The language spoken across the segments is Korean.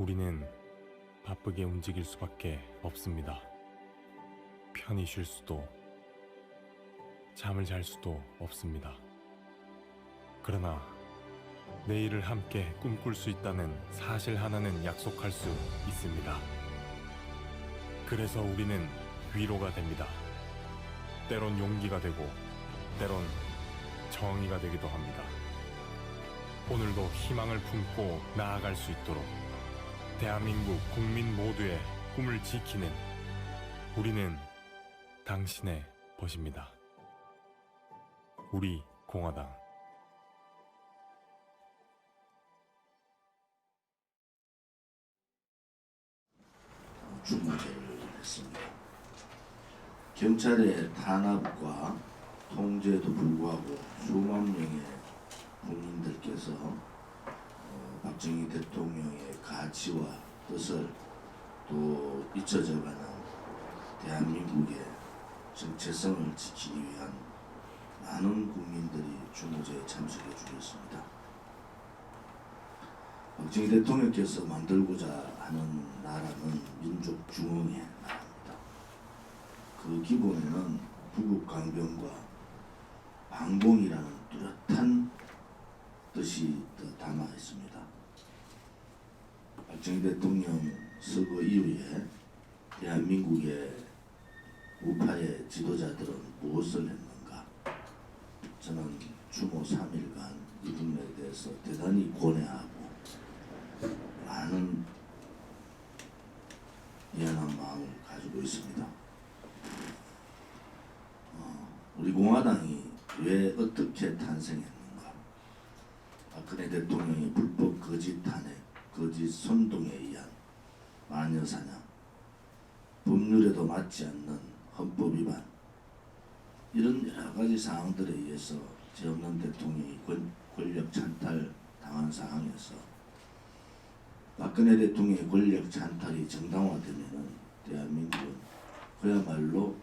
우리는 바쁘게 움직일 수밖에 없습니다. 편히 쉴 수도, 잠을 잘 수도 없습니다. 그러나 내일을 함께 꿈꿀 수 있다는 사실 하나는 약속할 수 있습니다. 그래서 우리는 위로가 됩니다. 때론 용기가 되고, 때론 정의가 되기도 합니다. 오늘도 희망을 품고 나아갈 수 있도록 대한민국 국민 모두의 꿈을 지키는 우리는 당신의 벗입니다. 우리 공화당. 중무제를 했습니다. 경찰의 탄압과 통제에도 불구하고 수만 명의 국민들께서 박정희 대통령의 가치와 뜻을 또 잊혀져가는 대한민국의 정체성을 지키기 위한 많은 국민들이 중무제에 참석해 주셨습니다. 박정희 대통령께서 만들고자 하는 나라는 민족 중흥의 나라입니다. 그 기본에는 부국 강병과 반공이라는 뚜렷한 뜻이 담아 있습니다. 박정희 대통령 서거 이후에 대한민국의 우파의 지도자들은 무엇을 했는가? 저는 추모 3일간 이 부분에 대해서 대단히 고뇌하고 많은 미안한 마음을 가지고 있습니다. 우리 공화당이 왜 어떻게 탄생했는가? 박근혜 대통령이 불법 거짓 탄핵, 거짓 선동에 의한 마녀 사냥, 법률에도 맞지 않는 헌법 위반, 이런 여러 가지 사항들에 의해서 죄 없는 대통령이 권력 찬탈 당한 상황에서 박근혜 대통령의 권력 찬탈이 정당화되면은 대한민국은 그야말로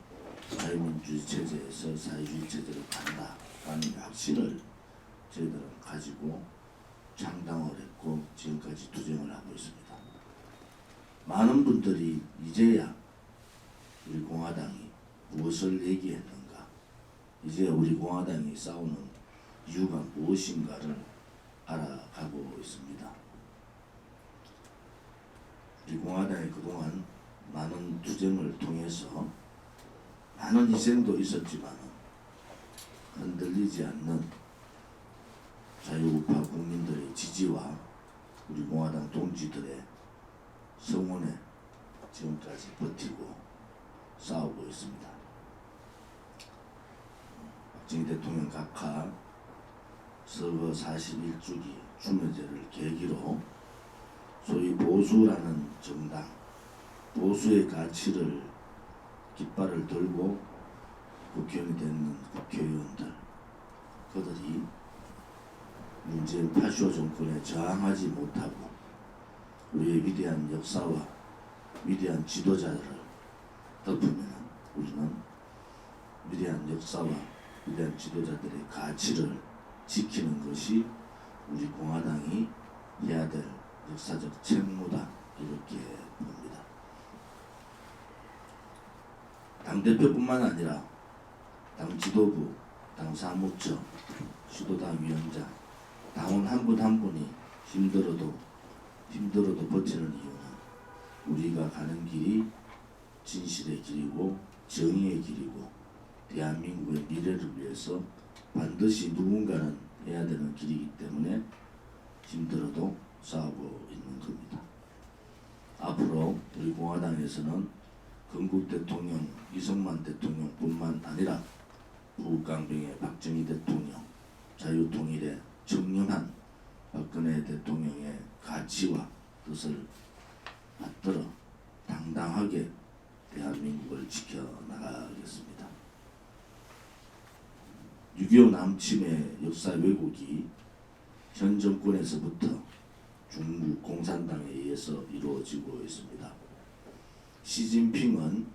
사회민주주의 체제에서 사회주의 체제로 간다라는 확신을 저희들은 가지고 창당을 했고 지금까지 투쟁을 하고 있습니다. 많은 분들이 이제야 우리 공화당이 무엇을 얘기했는가, 이제 우리 공화당이 싸우는 이유가 무엇인가를 알아가고 있습니다. 우리 공화당이 그동안 많은 투쟁을 통해서 많은 희생도 있었지만 흔들리지 않는 자유우파 국민들의 지지와 우리 공화당 동지들의 성원에 지금까지 버티고 싸우고 있습니다. 박정희 대통령 각하 서거 41주기 추모제를 계기로 소위 보수라는 정당, 보수의 가치를 깃발을 들고 국회의원이 되는 국회의원들, 그들이 문재인 파쇼 정권에 저항하지 못하고 우리의 위대한 역사와 위대한 지도자를 덮으면 우리는 위대한 역사와 위대한 지도자들의 가치를 지키는 것이 우리 공화당이 해야 될 역사적 책무다, 이렇게 봅니다. 당대표뿐만 아니라 당 지도부, 당 사무처, 시도당 위원장, 당원 한 분 한 분이 힘들어도 버티는 이유는 우리가 가는 길이 진실의 길이고 정의의 길이고 대한민국의 미래를 위해서 반드시 누군가는 해야 되는 길이기 때문에 힘들어도 싸우고 있는 겁니다. 앞으로 우리 공화당에서는 건국 대통령 이승만 대통령뿐만 아니라 부국강병의 박정희 대통령, 자유통일의 청렴한 박근혜 대통령의 가치와 뜻을 받들어 당당하게 대한민국을 지켜나가겠습니다. 6.25 남침의 역사 왜곡이 현 정권에서부터 중국 공산당에 의해서 이루어지고 있습니다. 시진핑은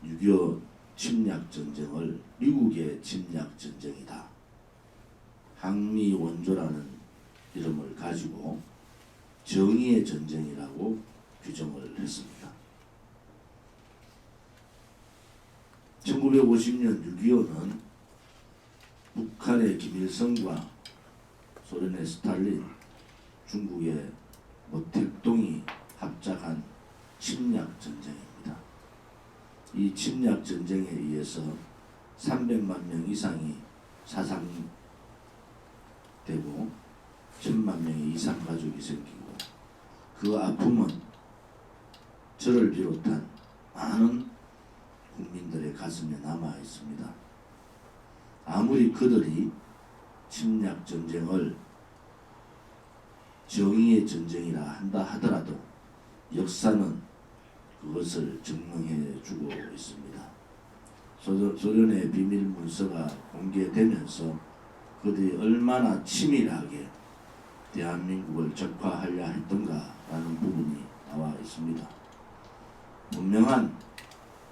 6.25 침략 전쟁을 미국의 침략 전쟁이다, 항미 원조라는 이름을 가지고 정의의 전쟁이라고 규정을 했습니다. 1950년 6.25는 북한의 김일성과 소련의 스탈린, 중국의 모택동이 합작한 침략 전쟁입니다. 이 침략 전쟁에 의해서 300만 명 이상이 사상되고 1000만 명의 이상 가족이 생기고 그 아픔은 저를 비롯한 많은 국민들의 가슴에 남아 있습니다. 아무리 그들이 침략 전쟁을 정의의 전쟁이라 한다 하더라도 역사는 그것을 증명해 주고 있습니다. 소련의 비밀 문서가 공개되면서 그들이 얼마나 치밀하게 대한민국을 적화하려 했던가라는 부분이 나와 있습니다. 분명한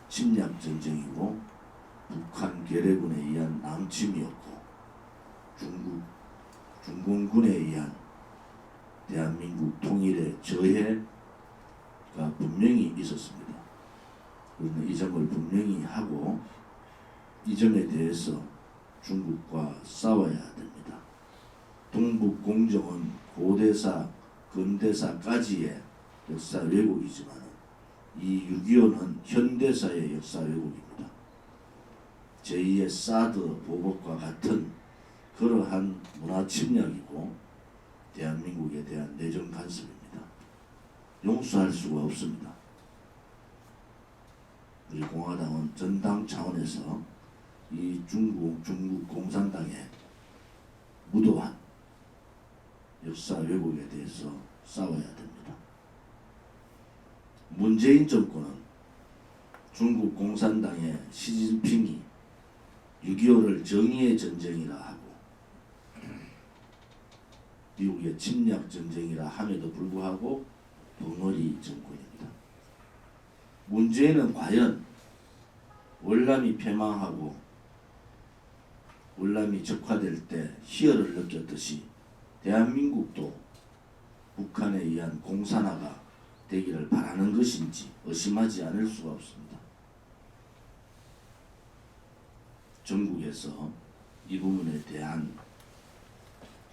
침략 전쟁이고 북한 괴뢰군에 의한 남침이었고 중공군에 의한 대한민국 통일의 저해가 분명히 있었습니다. 우리는 이 점을 분명히 하고 이 점에 대해서 중국과 싸워야 됩니다. 동북 공정은 고대사, 근대사까지의 역사 왜곡이지만 이 6.25는 현대사의 역사 왜곡입니다. 제2의 사드 보복과 같은 그러한 문화 침략이고 대한민국에 대한 내정 간섭입니다. 용서할 수가 없습니다. 우리 공화당은 전당 차원에서 이 중국 공산당의 무도한 역사 왜곡에 대해서 싸워야 됩니다. 문재인 정권은 중국 공산당의 시진핑이 6.25를 정의의 전쟁이라 하고 미국의 침략 전쟁이라 함에도 불구하고 벙어리 정권입니다. 문재인은 과연 월남이 패망하고 월남이 적화될 때 희열을 느꼈듯이 대한민국도 북한에 의한 공산화가 되기를 바라는 것인지 의심하지 않을 수가 없습니다. 전국에서 이 부분에 대한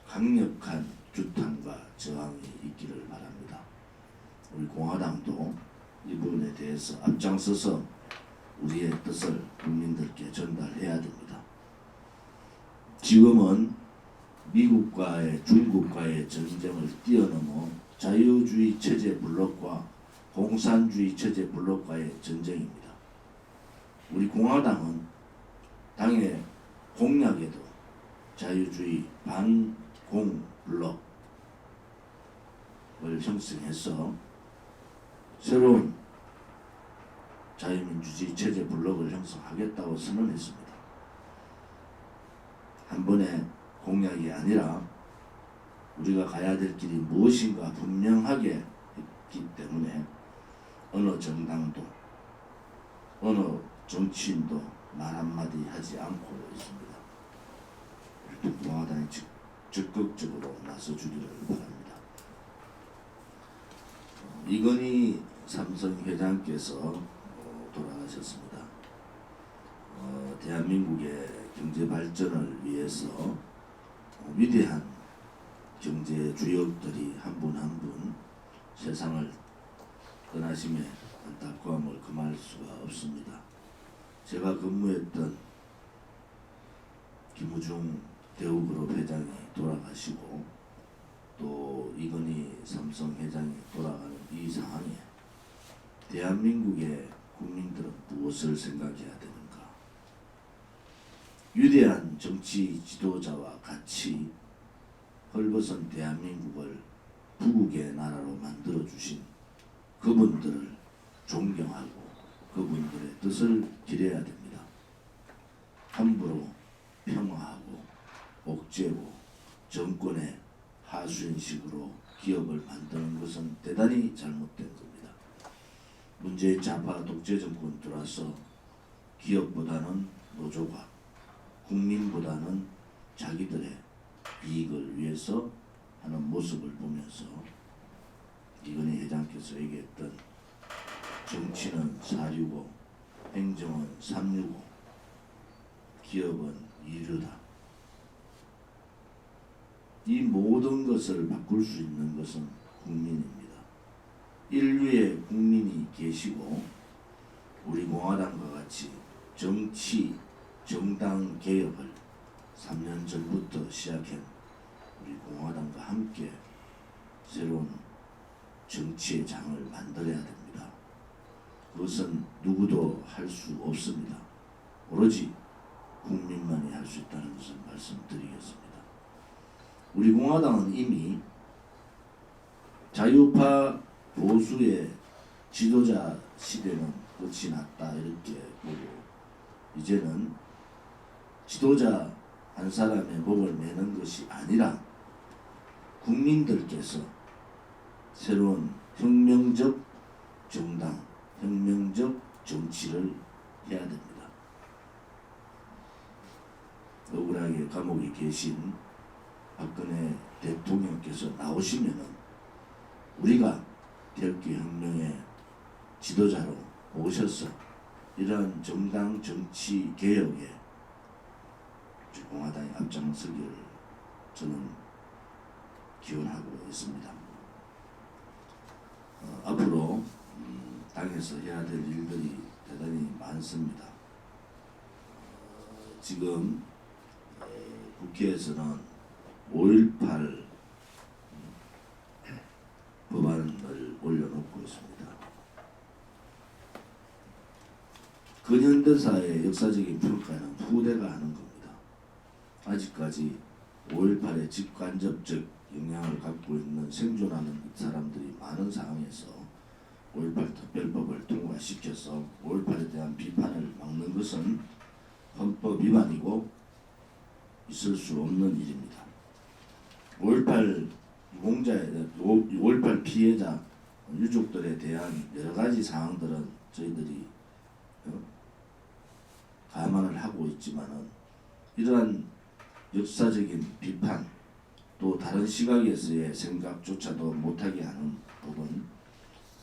강력한 규탄과 저항이 있기를 바랍니다. 우리 공화당도 이 부분에 대해서 앞장서서 우리의 뜻을 국민들께 전달해야 됩니다. 지금은 미국과의 중국과의 전쟁을 뛰어넘어 자유주의 체제 블록과 공산주의 체제 블록과의 전쟁입니다. 우리 공화당은 당의 공약에도 자유주의 반공 블록을 형성해서 새로운 자유민주주의 체제 블록을 형성하겠다고 선언했습니다. 한 번의 공약이 아니라 우리가 가야 될 길이 무엇인가 분명하게 했기 때문에 어느 정당도 어느 정치인도 말 한마디 하지 않고 있습니다. 공화당이 적극적으로 나서주기를 바랍니다. 이건희 삼성 회장께서 돌아가셨습니다. 대한민국의 경제 발전을 위해서 위대한 경제 주역들이 한 분 한 분 세상을 떠나심에 안타까움을 금할 수가 없습니다. 제가 근무했던 김우중 대우그룹 회장이 돌아가시고 또 이건희 삼성 회장이 돌아가는 이 상황에 대한민국의 국민들은 무엇을 생각해야 되는가? 위대한 정치 지도자와 같이 헐벗은 대한민국을 부국의 나라로 만들어주신 그분들을 존경하고 그분들의 뜻을 기려야 됩니다. 함부로 평화하고 옥죄고 정권의 하수인식으로 기업을 만드는 것은 대단히 잘못된 겁니다. 문재인 좌파 독재 정권 들어서 기업보다는 노조가 국민보다는 자기들의 이익을 위해서 하는 모습을 보면서 대통령께서 얘기했던 정치는 465, 행정은 365, 기업은 2류다. 이 모든 것을 바꿀 수 있는 것은 국민입니다. 인류의 국민이 계시고 우리 공화당과 같이 정치, 정당 개혁을 3년 전부터 시작한 우리 공화당과 함께 새로운 정치의 장을 만들어야 됩니다. 그것은 누구도 할 수 없습니다. 오로지 국민만이 할 수 있다는 것을 말씀드리겠습니다. 우리 공화당은 이미 자유파 보수의 지도자 시대는 끝이 났다 이렇게 보고 이제는 지도자 한 사람의 목을 매는 것이 아니라 국민들께서 새로운 혁명적 정당, 혁명적 정치를 해야 됩니다. 억울하게 감옥에 계신 박근혜 대통령께서 나오시면은 우리가 태극기혁명의 지도자로 모셔서 이러한 정당 정치 개혁에 공화당이 앞장서기를 저는 기원하고 있습니다. 앞으로 당에서 해야 될 일들이 대단히 많습니다. 지금 국회에서는 5.18 법안을 올려놓고 있습니다. 근현대사의 역사적인 평가는 후대가 하는 겁니다. 아직까지 5.18의 직간접적 영향을 갖고 있는 생존하는 사람들이 많은 상황에서 5.18 특별법을 통과시켜서 5.18에 대한 비판을 막는 것은 헌법 위반이고 있을 수 없는 일입니다. 5.18 유공자에 5.18 피해자 유족들에 대한 여러 가지 사항들은 저희들이 감안을 하고 있지만은 이러한 역사적인 비판 또 다른 시각에서의 생각조차도 못하게 하는 법은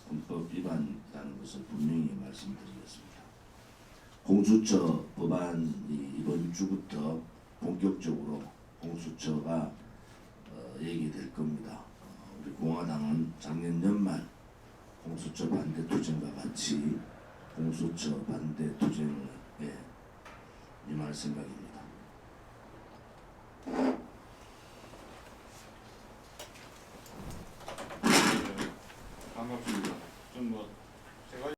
헌법 위반이라는 것을 분명히 말씀드리겠습니다. 공수처 법안이 이번 주부터 본격적으로 공수처가 얘기될 겁니다. 우리 공화당은 작년 연말 공수처 반대 투쟁과 같이 공수처 반대 투쟁에 임할 생각입니다.